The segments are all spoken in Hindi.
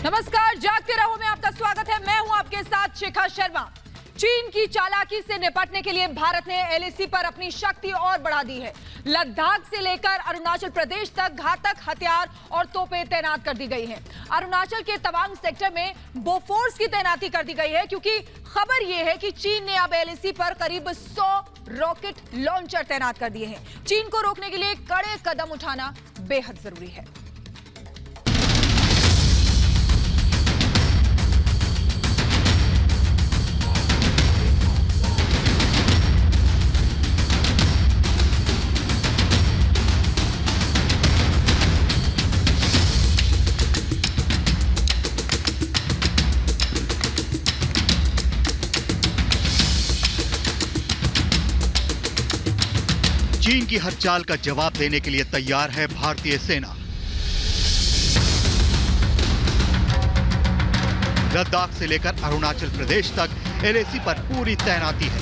नमस्कार, जागते रहो में आपका स्वागत है। मैं हूं आपके साथ शिखा शर्मा। चीन की चालाकी से निपटने के लिए भारत ने एलएसी पर अपनी शक्ति और बढ़ा दी है। लद्दाख से लेकर अरुणाचल प्रदेश तक घातक हथियार और तोपें तैनात कर दी गई हैं। अरुणाचल के तवांग सेक्टर में बोफोर्स की तैनाती कर दी गई है, क्योंकि खबर यह है कि चीन ने अब एलएसी पर करीब 100 रॉकेट लॉन्चर तैनात कर दिए हैं। चीन को रोकने के लिए कड़े कदम उठाना बेहद जरूरी है। चीन की हर चाल का जवाब देने के लिए तैयार है भारतीय सेना। लद्दाख से लेकर अरुणाचल प्रदेश तक एलएसी पर पूरी तैनाती है।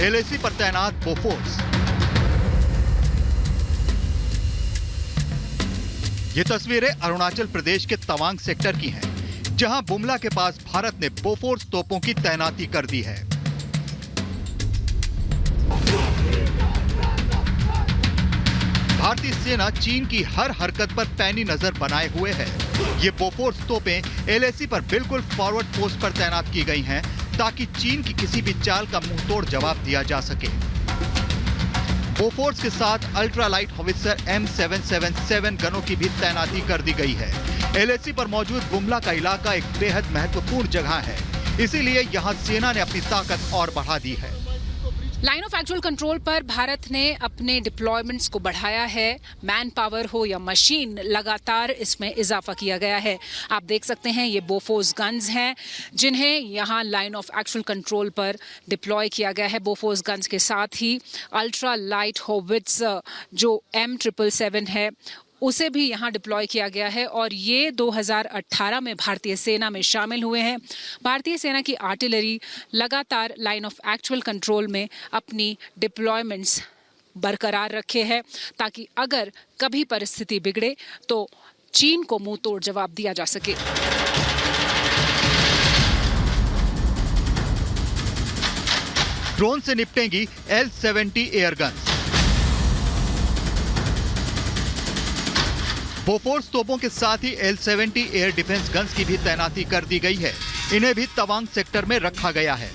एलएसी पर तैनात बोफोर्स। ये तस्वीरें अरुणाचल प्रदेश के तवांग सेक्टर की हैं, जहां बुमला के पास भारत ने बोफोर्स तोपों की तैनाती कर दी है। भारतीय सेना चीन की हर हरकत पर पैनी नजर बनाए हुए है। ये बोफोर्स तोपें एलएसी पर बिल्कुल फॉरवर्ड पोस्ट पर तैनात की गई हैं, ताकि चीन की किसी भी चाल का मुंहतोड़ जवाब दिया जा सके। बोफोर्स के साथ अल्ट्रा लाइट हॉवित्जर M777 गनों की भी तैनाती कर दी गई है। एलएसी पर मौजूद बुमला का इलाका एक बेहद महत्वपूर्ण जगह है, इसीलिए यहाँ सेना ने अपनी ताकत और बढ़ा दी है। लाइन ऑफ एक्चुअल कंट्रोल पर भारत ने अपने डिप्लॉयमेंट्स को बढ़ाया है। मैन पावर हो या मशीन, लगातार इसमें इजाफा किया गया है। आप देख सकते हैं ये बोफोर्स गन्स हैं, जिन्हें यहाँ लाइन ऑफ एक्चुअल कंट्रोल पर डिप्लॉय किया गया है। बोफोर्स गन्स के साथ ही अल्ट्रा लाइट हॉवित्जर जो M777 है, उसे भी यहाँ डिप्लॉय किया गया है और ये 2018 में भारतीय सेना में शामिल हुए हैं। भारतीय सेना की आर्टिलरी लगातार लाइन ऑफ एक्चुअल कंट्रोल में अपनी डिप्लॉयमेंट्स बरकरार रखे है, ताकि अगर कभी परिस्थिति बिगड़े तो चीन को मुंह तोड़ जवाब दिया जा सके। ड्रोन से निपटेंगी L-70 एयरगन्स। बोफोर्स तोपों के साथ ही L-70 एयर डिफेंस गन्स की भी तैनाती कर दी गई है। इन्हें भी तवांग सेक्टर में रखा गया है।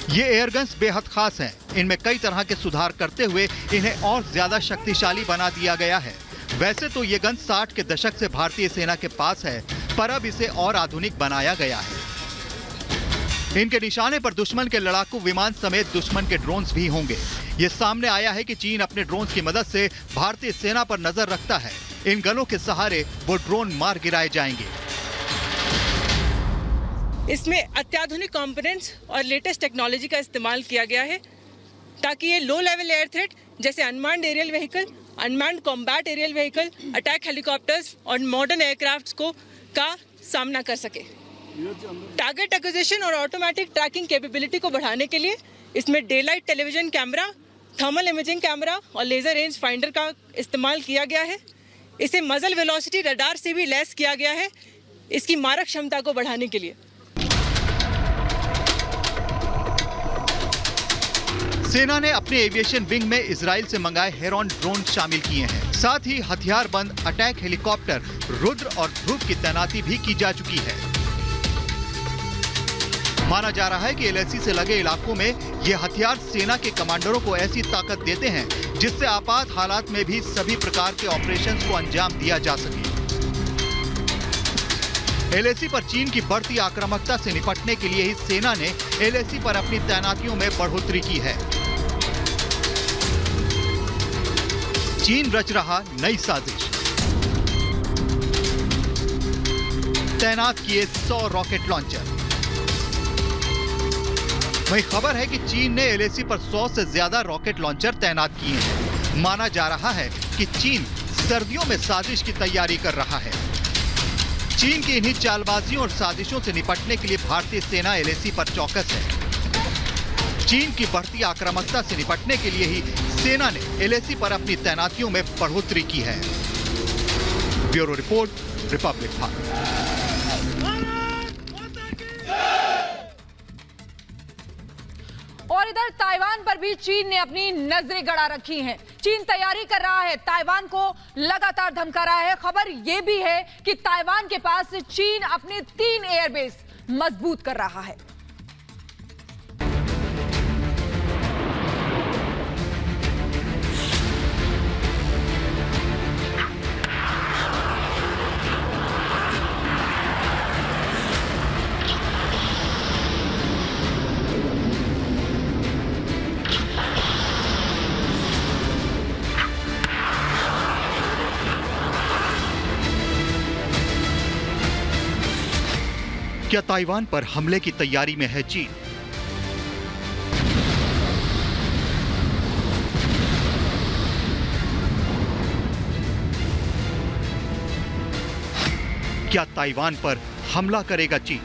ये एयरगन्स बेहद खास हैं। इनमें कई तरह के सुधार करते हुए इन्हें और ज्यादा शक्तिशाली बना दिया गया है। वैसे तो ये गन 60 के दशक से भारतीय सेना के पास है, पर अब इसे और आधुनिक बनाया गया है। इनके निशाने पर दुश्मन के लड़ाकू विमान समेत दुश्मन के ड्रोन्स भी होंगे। ये सामने आया है कि चीन अपने ड्रोन्स की मदद से भारतीय सेना पर नजर रखता है। इन गनों के सहारे वो ड्रोन मार गिराए जाएंगे। इसमें अत्याधुनिक कंपोनेंट्स और लेटेस्ट टेक्नोलॉजी का इस्तेमाल किया गया है, ताकि ये लो लेवल एयर थ्रेट जैसे unmanned aerial vehicle, unmanned combat aerial vehicle, attack helicopters और मॉडर्न एयरक्राफ्ट्स का सामना कर सके। टारगेट एक्विजिशन और ऑटोमेटिक ट्रैकिंग कैपेबिलिटी को बढ़ाने के लिए इसमें daylight television camera, thermal imaging camera और लेजर रेंज फाइंडर का इस्तेमाल किया गया है। इसे मजल वेलोसिटी रडार से भी लैस किया गया है, इसकी मारक क्षमता को बढ़ाने के लिए। सेना ने अपने एविएशन विंग में इजराइल से मंगाए हेरॉन ड्रोन शामिल किए हैं। साथ ही हथियारबंद अटैक हेलीकॉप्टर रुद्र और ध्रुव की तैनाती भी की जा चुकी है। माना जा रहा है कि एलएसी से लगे इलाकों में ये हथियार सेना के कमांडरों को ऐसी ताकत देते हैं, जिससे आपात हालात में भी सभी प्रकार के ऑपरेशंस को अंजाम दिया जा सके। एलएसी पर चीन की बढ़ती आक्रामकता से निपटने के लिए ही सेना ने एलएसी पर अपनी तैनातियों में बढ़ोतरी की है। चीन रच रहा नई साजिश। तैनात किए 100 रॉकेट लॉन्चर। वहीं खबर है कि चीन ने एलएसी पर 100 से ज्यादा रॉकेट लॉन्चर तैनात किए हैं। माना जा रहा है कि चीन सर्दियों में साजिश की तैयारी कर रहा है। चीन की इन्हीं चालबाजियों और साजिशों से निपटने के लिए भारतीय सेना एलएसी पर चौकस है। चीन की बढ़ती आक्रामकता से निपटने के लिए ही सेना ने एलएसी पर अपनी तैनातियों में बढ़ोतरी की है। Bureau report, Republic Bharat. और इधर ताइवान पर भी चीन ने अपनी नजरें गड़ा रखी हैं। चीन तैयारी कर रहा है, ताइवान को लगातार धमका रहा है। खबर यह भी है कि ताइवान के पास चीन अपने 3 एयरबेस मजबूत कर रहा है। क्या ताइवान पर हमले की तैयारी में है चीन? क्या ताइवान पर हमला करेगा चीन?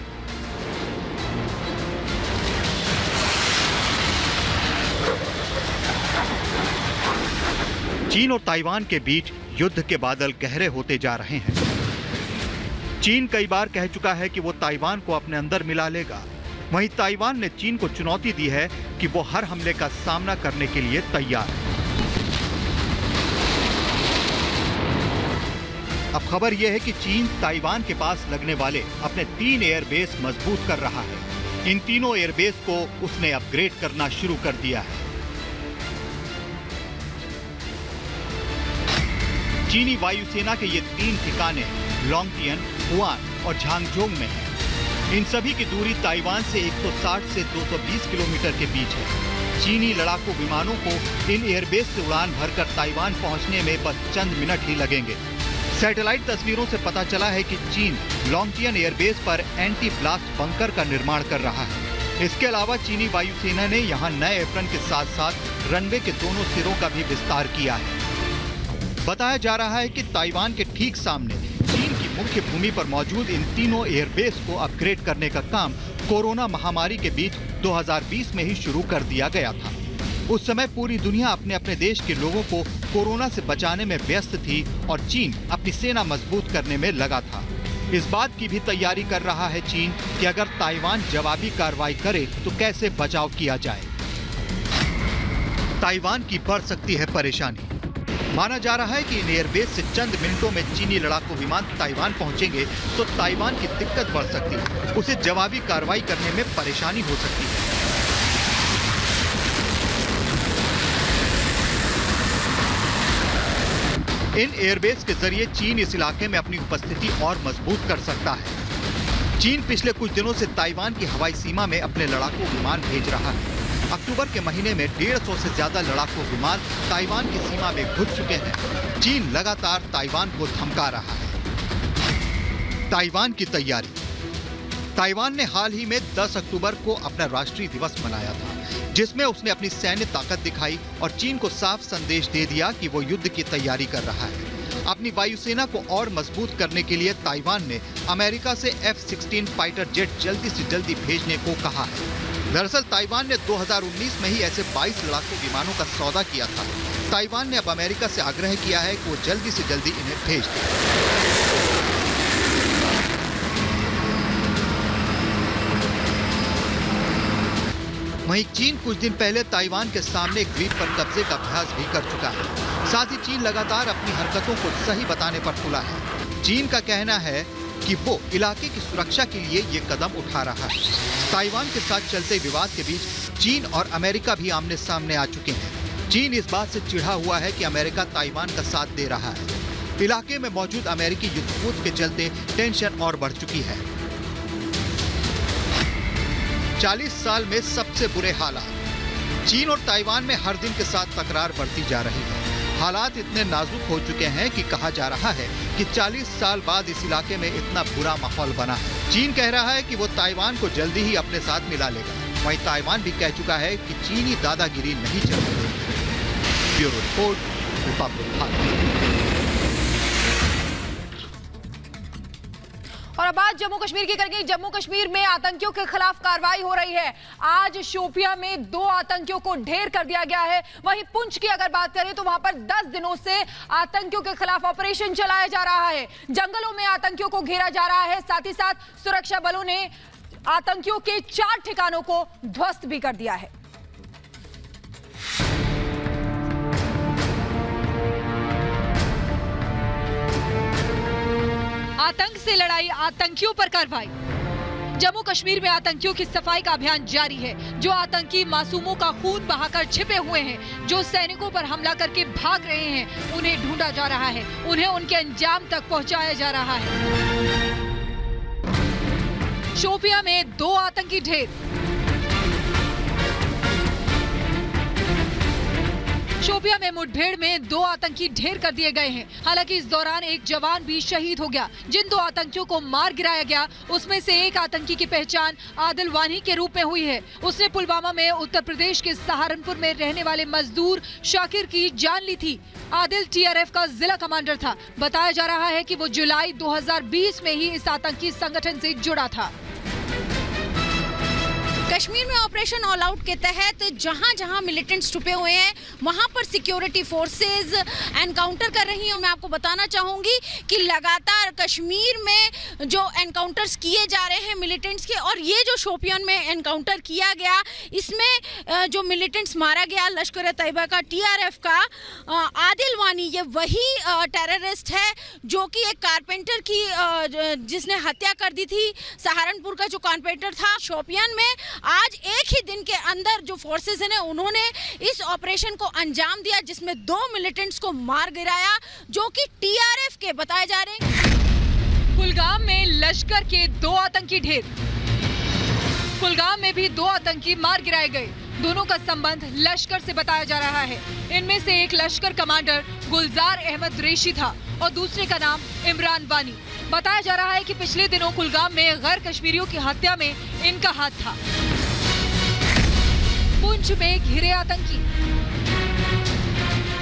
चीन और ताइवान के बीच युद्ध के बादल गहरे होते जा रहे हैं। चीन कई बार कह चुका है कि वो ताइवान को अपने अंदर मिला लेगा। वहीं ताइवान ने चीन को चुनौती दी है कि वो हर हमले का सामना करने के लिए तैयार है। अब खबर यह है कि चीन ताइवान के पास लगने वाले अपने 3 एयरबेस मजबूत कर रहा है। इन तीनों एयरबेस को उसने अपग्रेड करना शुरू कर दिया है। चीनी वायुसेना के ये 3 ठिकाने लॉन्गटियन, हुआन और झांगझोंग में है। इन सभी की दूरी ताइवान से 160 से 220 किलोमीटर के बीच है। चीनी लड़ाकू विमानों को इन एयरबेस से उड़ान भरकर ताइवान पहुंचने में बस चंद मिनट ही लगेंगे। सैटेलाइट तस्वीरों से पता चला है कि चीन लॉन्गटियन एयरबेस पर एंटी ब्लास्ट बंकर का निर्माण कर रहा है। इसके अलावा चीनी वायुसेना ने यहां नए एप्रन के साथ साथ रनवे के दोनों सिरों का भी विस्तार किया है। बताया जा रहा है कि ताइवान के ठीक सामने चीन की मुख्य भूमि पर मौजूद इन तीनों एयरबेस को अपग्रेड करने का काम कोरोना महामारी के बीच 2020 में ही शुरू कर दिया गया था। उस समय पूरी दुनिया अपने अपने देश के लोगों को कोरोना से बचाने में व्यस्त थी और चीन अपनी सेना मजबूत करने में लगा था। इस बात की भी तैयारी कर रहा है चीन कि अगर ताइवान जवाबी कार्रवाई करे तो कैसे बचाव किया जाए। ताइवान की बढ़ सकती है परेशानी। माना जा रहा है कि इन एयरबेस से चंद मिनटों में चीनी लड़ाकू विमान ताइवान पहुंचेंगे तो ताइवान की दिक्कत बढ़ सकती है। उसे जवाबी कार्रवाई करने में परेशानी हो सकती है। इन एयरबेस के जरिए चीन इस इलाके में अपनी उपस्थिति और मजबूत कर सकता है। चीन पिछले कुछ दिनों से ताइवान की हवाई सीमा में अपने लड़ाकू विमान भेज रहा है। अक्टूबर के महीने में 150 से ज्यादा लड़ाकू विमान ताइवान की सीमा में घुस चुके हैं। चीन लगातार ताइवान को धमका रहा है। ताइवान की तैयारी। ताइवान ने हाल ही में 10 अक्टूबर को अपना राष्ट्रीय दिवस मनाया था, जिसमें उसने अपनी सैन्य ताकत दिखाई और चीन को साफ संदेश दे दिया कि वो युद्ध की तैयारी कर रहा है। अपनी वायुसेना को और मजबूत करने के लिए ताइवान ने अमेरिका से F-16 फाइटर जेट जल्दी से जल्दी भेजने को कहा है। दरअसल ताइवान ने 2019 में ही ऐसे 22 लड़ाकू विमानों का सौदा किया था। ताइवान ने अब अमेरिका से आग्रह किया है कि वो जल्दी से जल्दी इन्हें भेज दे। वहीं चीन कुछ दिन पहले ताइवान के सामने एक द्वीप पर कब्जे का अभ्यास भी कर चुका है। साथ ही चीन लगातार अपनी हरकतों को सही बताने पर तुला है। चीन का कहना है कि वो इलाके की सुरक्षा के लिए ये कदम उठा रहा है। ताइवान के साथ चलते विवाद के बीच चीन और अमेरिका भी आमने सामने आ चुके हैं। चीन इस बात से चिढ़ा हुआ है कि अमेरिका ताइवान का साथ दे रहा है। इलाके में मौजूद अमेरिकी युद्धपोत के चलते टेंशन और बढ़ चुकी है। 40 साल में सबसे बुरे हालात। चीन और ताइवान में हर दिन के साथ तकरार बढ़ती जा रही है। हालात इतने नाजुक हो चुके हैं कि कहा जा रहा है कि 40 साल बाद इस इलाके में इतना बुरा माहौल बना है। चीन कह रहा है कि वो ताइवान को जल्दी ही अपने साथ मिला लेगा। वहीं ताइवान भी कह चुका है कि चीनी दादागिरी नहीं चलने देंगे। Bureau report, Republic Bharat. और अब बात जम्मू कश्मीर की करेंगे। जम्मू कश्मीर में आतंकियों के खिलाफ कार्रवाई हो रही है। आज शोपियां में 2 आतंकियों को ढेर कर दिया गया है। वहीं पुंछ की अगर बात करें तो वहां पर 10 दिनों से आतंकियों के खिलाफ ऑपरेशन चलाया जा रहा है। जंगलों में आतंकियों को घेरा जा रहा है। साथ ही साथ सुरक्षा बलों ने आतंकियों के 4 ठिकानों को ध्वस्त भी कर दिया है। आतंक से लड़ाई, आतंकियों पर कार्रवाई। जम्मू कश्मीर में आतंकियों की सफाई का अभियान जारी है। जो आतंकी मासूमों का खून बहाकर छिपे हुए हैं, जो सैनिकों पर हमला करके भाग रहे हैं, उन्हें ढूंढा जा रहा है, उन्हें उनके अंजाम तक पहुंचाया जा रहा है। शोपियां में 2 आतंकी ढेर। शोपियां में मुठभेड़ में 2 आतंकी ढेर कर दिए गए हैं। हालांकि इस दौरान एक जवान भी शहीद हो गया। जिन 2 आतंकियों को मार गिराया गया उसमें से एक आतंकी की पहचान आदिल वानी के रूप में हुई है। उसने पुलवामा में उत्तर प्रदेश के सहारनपुर में रहने वाले मजदूर शाकिर की जान ली थी। आदिल TRF का जिला कमांडर था। बताया जा रहा है कि वो जुलाई 2020 में ही इस आतंकी संगठन से जुड़ा था। कश्मीर में ऑपरेशन ऑल आउट के तहत जहां जहां मिलिटेंट्स छुपे हुए हैं वहां पर सिक्योरिटी फोर्सेस एनकाउंटर कर रही हैं। मैं आपको बताना चाहूंगी कि लगातार कश्मीर में जो एनकाउंटर्स किए जा रहे हैं मिलिटेंट्स के, और ये जो शोपियान में एनकाउंटर किया गया इसमें जो मिलिटेंट्स मारा गया लश्कर तैयबा का TRF का आदिल वानी, ये वही टेररिस्ट है जो कि एक कारपेंटर की जिसने हत्या कर दी थी। सहारनपुर का जो कारपेंटर था। शोपियान में आज एक ही दिन के अंदर जो फोर्सेस हैं उन्होंने इस ऑपरेशन को अंजाम दिया, जिसमें 2 मिलिटेंट्स को मार गिराया जो कि TRF के बताए जा रहे हैं। कुलगाम में लश्कर के 2 आतंकी ढेर। कुलगाम में भी 2 आतंकी मार गिराए गए। दोनों का संबंध लश्कर से बताया जा रहा है। इनमें से एक लश्कर कमांडर गुलजार अहमद रेशी था और दूसरे का नाम इमरान वानी। बताया जा रहा है कि पिछले दिनों कुलगाम में गैर कश्मीरियों की हत्या में इनका हाथ था। पुंछ में घिरे आतंकी।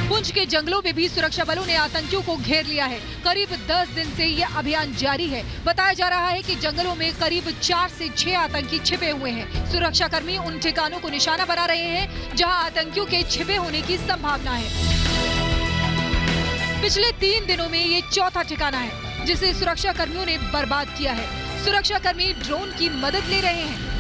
पुंछ के जंगलों में भी सुरक्षा बलों ने आतंकियों को घेर लिया है। करीब 10 दिन से यह अभियान जारी है। बताया जा रहा है कि जंगलों में करीब 4 से 6 आतंकी छिपे हुए हैं। सुरक्षाकर्मी उन ठिकानों को निशाना बना रहे हैं जहां आतंकियों के छिपे होने की संभावना है। पिछले 3 दिनों में ये 4था ठिकाना है जिसे सुरक्षा कर्मियों ने बर्बाद किया है। सुरक्षाकर्मी ड्रोन की मदद ले रहे हैं।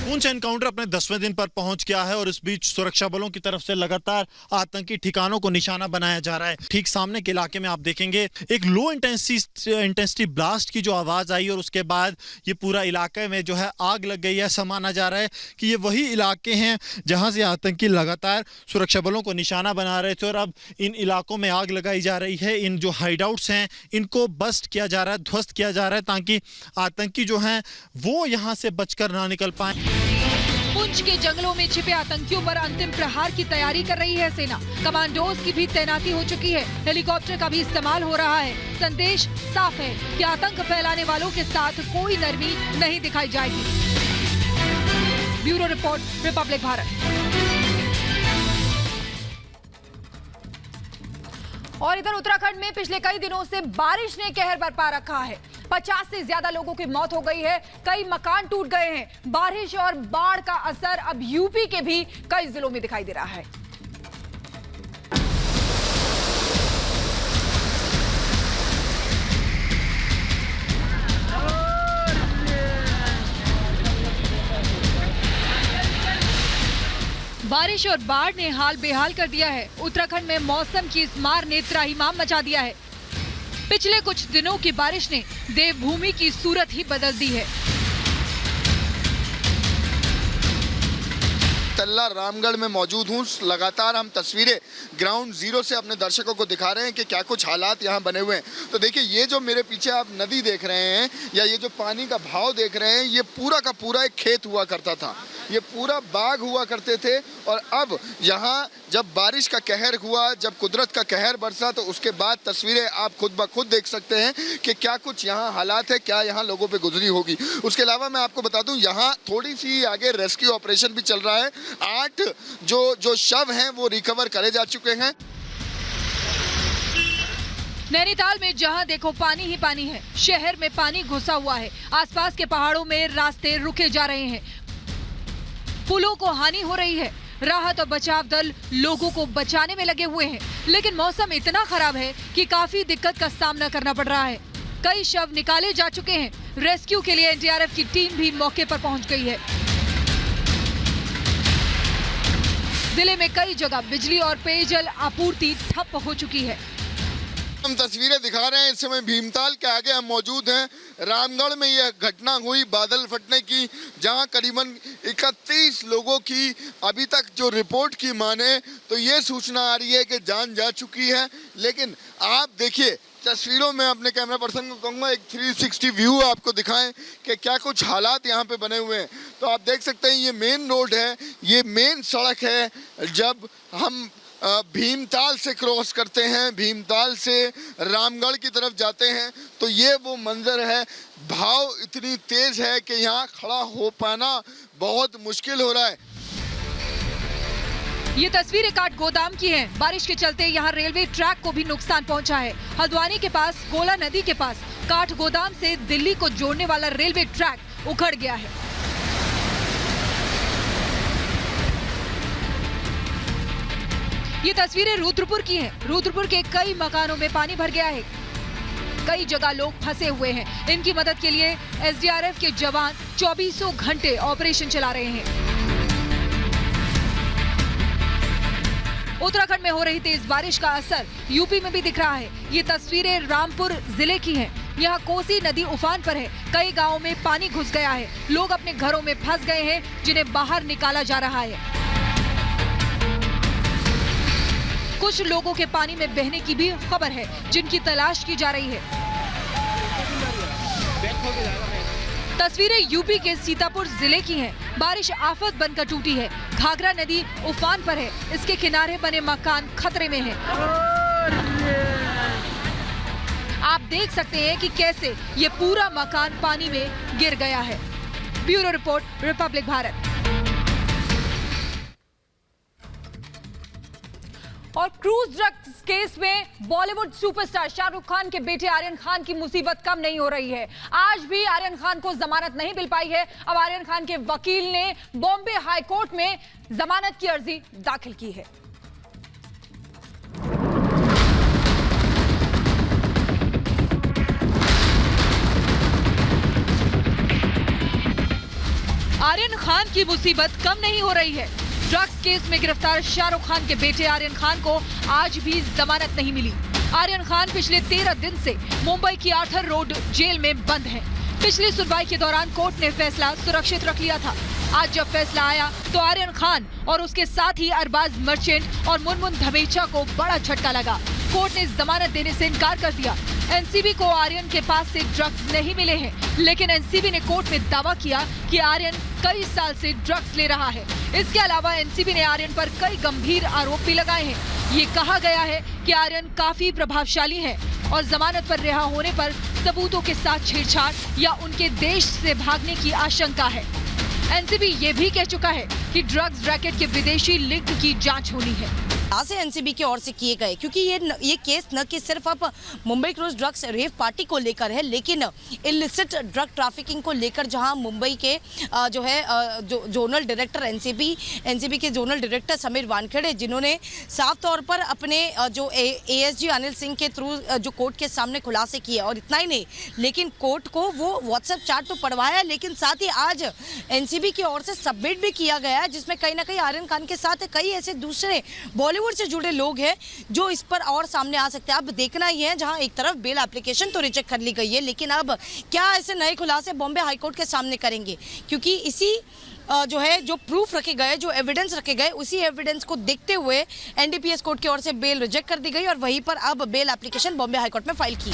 पुंछ एनकाउंटर अपने 10वें दिन पर पहुंच गया है और इस बीच सुरक्षा बलों की तरफ से लगातार आतंकी ठिकानों को निशाना बनाया जा रहा है। ठीक सामने के इलाके में आप देखेंगे एक लो इंटेंसिटी ब्लास्ट की जो आवाज आई और उसके बाद ये पूरा इलाके में जो है आग लग गई है। ऐसा माना जा रहा है कि ये वही इलाके हैं जहां से आतंकी लगातार सुरक्षा बलों को निशाना बना रहे थे और अब इन इलाकों में आग लगाई जा रही है। इन जो हाइडआउट्स हैं इनको बस्ट किया जा रहा है, ध्वस्त किया जा रहा है ताकि आतंकी जो हैं वो यहाँ से बचकर ना निकल पाए। पुंछ के जंगलों में छिपे आतंकियों पर अंतिम प्रहार की तैयारी कर रही है सेना। कमांडोज की भी तैनाती हो चुकी है। हेलीकॉप्टर का भी इस्तेमाल हो रहा है। संदेश साफ है कि आतंक फैलाने वालों के साथ कोई नरमी नहीं दिखाई जाएगी। Bureau report, Republic Bharat. और इधर उत्तराखंड में पिछले कई दिनों से बारिश ने कहर बरपा रखा है। 50 से ज्यादा लोगों की मौत हो गई है। कई मकान टूट गए हैं। बारिश और बाढ़ का असर अब यूपी के भी कई जिलों में दिखाई दे रहा है। बारिश और बाढ़ ने हाल बेहाल कर दिया है। उत्तराखंड में मौसम की इस मार ने त्राहिमाम मचा दिया है। पिछले कुछ दिनों की बारिश ने देवभूमि की सूरत ही बदल दी है। तल्ला रामगढ़ में मौजूद हूँ। लगातार हम तस्वीरें ग्राउंड जीरो से अपने दर्शकों को दिखा रहे हैं कि क्या कुछ हालात यहाँ बने हुए हैं। तो देखिए ये जो मेरे पीछे आप नदी देख रहे हैं या ये जो पानी का भाव देख रहे हैं, ये पूरा का पूरा एक खेत हुआ करता था। ये पूरा बाग हुआ करते थे और अब यहाँ जब बारिश का कहर हुआ, जब कुदरत का कहर बरसा, तो उसके बाद तस्वीरें आप खुद ब खुद देख सकते हैं कि क्या कुछ यहाँ हालात है, क्या यहाँ लोगों पे गुजरी होगी। उसके अलावा मैं आपको बता दूं यहाँ थोड़ी सी आगे रेस्क्यू ऑपरेशन भी चल रहा है। 8 जो शव हैं वो रिकवर करे जा चुके हैं। नैनीताल में जहां देखो पानी ही पानी है, शहर में पानी घुसा हुआ है, आसपास के पहाड़ों में रास्ते रुके जा रहे हैं, पुलों को हानि हो रही है। राहत और बचाव दल लोगों को बचाने में लगे हुए हैं, लेकिन मौसम इतना खराब है कि काफी दिक्कत का सामना करना पड़ रहा है। कई शव निकाले जा चुके हैं। रेस्क्यू के लिए एनडीआरएफ की टीम भी मौके पर पहुंच गई है। जिले में कई जगह बिजली और पेयजल आपूर्ति ठप हो चुकी है। हम तस्वीरें दिखा रहे हैं, इस समय भीमताल के आगे हम मौजूद हैं। रामगढ़ में यह घटना हुई बादल फटने की, जहां करीबन 31 लोगों की अभी तक जो रिपोर्ट की माने तो ये सूचना आ रही है कि जान जा चुकी है। लेकिन आप देखिए तस्वीरों में, अपने कैमरा पर्सन को कहूँगा एक 360 व्यू आपको दिखाएं कि क्या कुछ हालात यहाँ पे बने हुए हैं। तो आप देख सकते हैं ये मेन रोड है, ये मेन सड़क है। जब हम भीमताल से क्रॉस करते हैं, भीमताल से रामगढ़ की तरफ जाते हैं, तो ये वो मंजर है। भाव इतनी तेज है कि यहाँ खड़ा हो पाना बहुत मुश्किल हो रहा है। ये तस्वीरें काठ गोदाम की हैं। बारिश के चलते यहाँ रेलवे ट्रैक को भी नुकसान पहुंचा है। हल्द्वानी के पास कोला नदी के पास काठ गोदाम से दिल्ली को जोड़ने वाला रेलवे ट्रैक उखड़ गया है। ये तस्वीरें रुद्रपुर की हैं। रुद्रपुर के कई मकानों में पानी भर गया है, कई जगह लोग फंसे हुए हैं। इनकी मदद के लिए एसडीआरएफ के जवान 24 घंटे ऑपरेशन चला रहे हैं। उत्तराखंड में हो रही तेज बारिश का असर यूपी में भी दिख रहा है। ये तस्वीरें रामपुर जिले की हैं। यहाँ कोसी नदी उफान पर है, कई गांवों में पानी घुस गया है, लोग अपने घरों में फंस गए हैं, जिन्हें बाहर निकाला जा रहा है। कुछ लोगों के पानी में बहने की भी खबर है, जिनकी तलाश की जा रही है। तस्वीरें यूपी के सीतापुर जिले की हैं। बारिश आफत बनकर टूटी है। घाघरा नदी उफान पर है, इसके किनारे बने मकान खतरे में हैं। आप देख सकते हैं कि कैसे ये पूरा मकान पानी में गिर गया है। Bureau report, Republic Bharat. और क्रूज ड्रग्स केस में बॉलीवुड सुपरस्टार शाहरुख खान के बेटे आर्यन खान की मुसीबत कम नहीं हो रही है। आज भी आर्यन खान को जमानत नहीं मिल पाई है। अब आर्यन खान के वकील ने बॉम्बे हाई कोर्ट में जमानत की अर्जी दाखिल की है। आर्यन खान की मुसीबत कम नहीं हो रही है। ड्रग्स केस में गिरफ्तार शाहरुख खान के बेटे आर्यन खान को आज भी जमानत नहीं मिली। आर्यन खान पिछले 13 दिन से मुंबई की आर्थर रोड जेल में बंद है। पिछली सुनवाई के दौरान कोर्ट ने फैसला सुरक्षित रख लिया था। आज जब फैसला आया तो आर्यन खान और उसके साथ ही अरबाज मर्चेंट और मुनमुन धमेचा को बड़ा झटका लगा। कोर्ट ने जमानत देने से इनकार कर दिया। एनसीबी को आर्यन के पास से ड्रग्स नहीं मिले हैं, लेकिन एनसीबी ने कोर्ट में दावा किया कि आर्यन कई साल से ड्रग्स ले रहा है। इसके अलावा एनसीबी ने आर्यन पर कई गंभीर आरोप भी लगाए हैं। ये कहा गया है कि आर्यन काफी प्रभावशाली है और जमानत पर रिहा होने पर सबूतों के साथ छेड़छाड़ या उनके देश से भागने की आशंका है। एनसीबी ये भी कह चुका है कि ड्रग्स रैकेट के विदेशी लिंक की जांच होनी है। से एनसीबी की ओर से किए गए, क्योंकि ये केस न कि सिर्फ अब Mumbai cruise drugs rave party को लेकर है, लेकिन इलिसिट ड्रग ट्रैफिकिंग को लेकर, जहां मुंबई के जोनल डायरेक्टर एनसीबी के जोनल डायरेक्टर समीर वानखेड़े, जिन्होंने साफ तौर पर अपने जो एएसजी अनिल सिंह के थ्रू जो कोर्ट के सामने खुलासे किए। और इतना ही नहीं, लेकिन कोर्ट को वो व्हाट्सएप चैट तो पढ़वाया, लेकिन साथ ही आज एनसीबी की ओर से सबमिट भी किया गया है, जिसमें कहीं ना कहीं आर्यन खान के साथ कई ऐसे दूसरे बॉलीवुड से जुड़े लोग हैं जो इस पर और सामने आ सकते हैं। अब देखना ही है, जहां एक तरफ बेल एप्लीकेशन तो रिजेक्ट कर ली गई है, लेकिन अब क्या ऐसे नए खुलासे बॉम्बे हाईकोर्ट के सामने करेंगे, क्योंकि इसी जो प्रूफ रखे गए, जो एविडेंस रखे गए, उसी एविडेंस को देखते हुए एनडीपीएस कोर्ट की ओर से बेल रिजेक्ट कर दी गई और वहीं पर अब बेल एप्लीकेशन बॉम्बे हाईकोर्ट में फाइल की।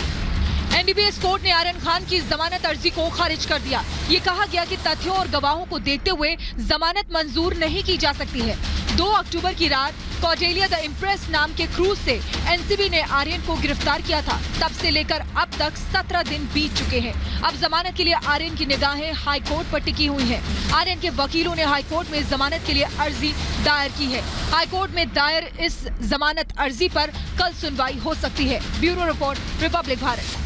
एनडीपीएस कोर्ट ने आर्यन खान की जमानत अर्जी को खारिज कर दिया। ये कहा गया कि तथ्यों और गवाहों को देखते हुए जमानत मंजूर नहीं की जा सकती है। 2 अक्टूबर की रात कॉर्डेलिया द इम्प्रेस नाम के क्रूज से एनसीबी ने आर्यन को गिरफ्तार किया था। तब से लेकर अब तक 17 दिन बीत चुके हैं। अब जमानत के लिए आर्यन की निगाहें हाई कोर्ट पर टिकी हुई हैं। आर्यन के वकीलों ने हाई कोर्ट में जमानत के लिए अर्जी दायर की है। हाई कोर्ट में दायर इस जमानत अर्जी पर कल सुनवाई हो सकती है। Bureau report, Republic Bharat.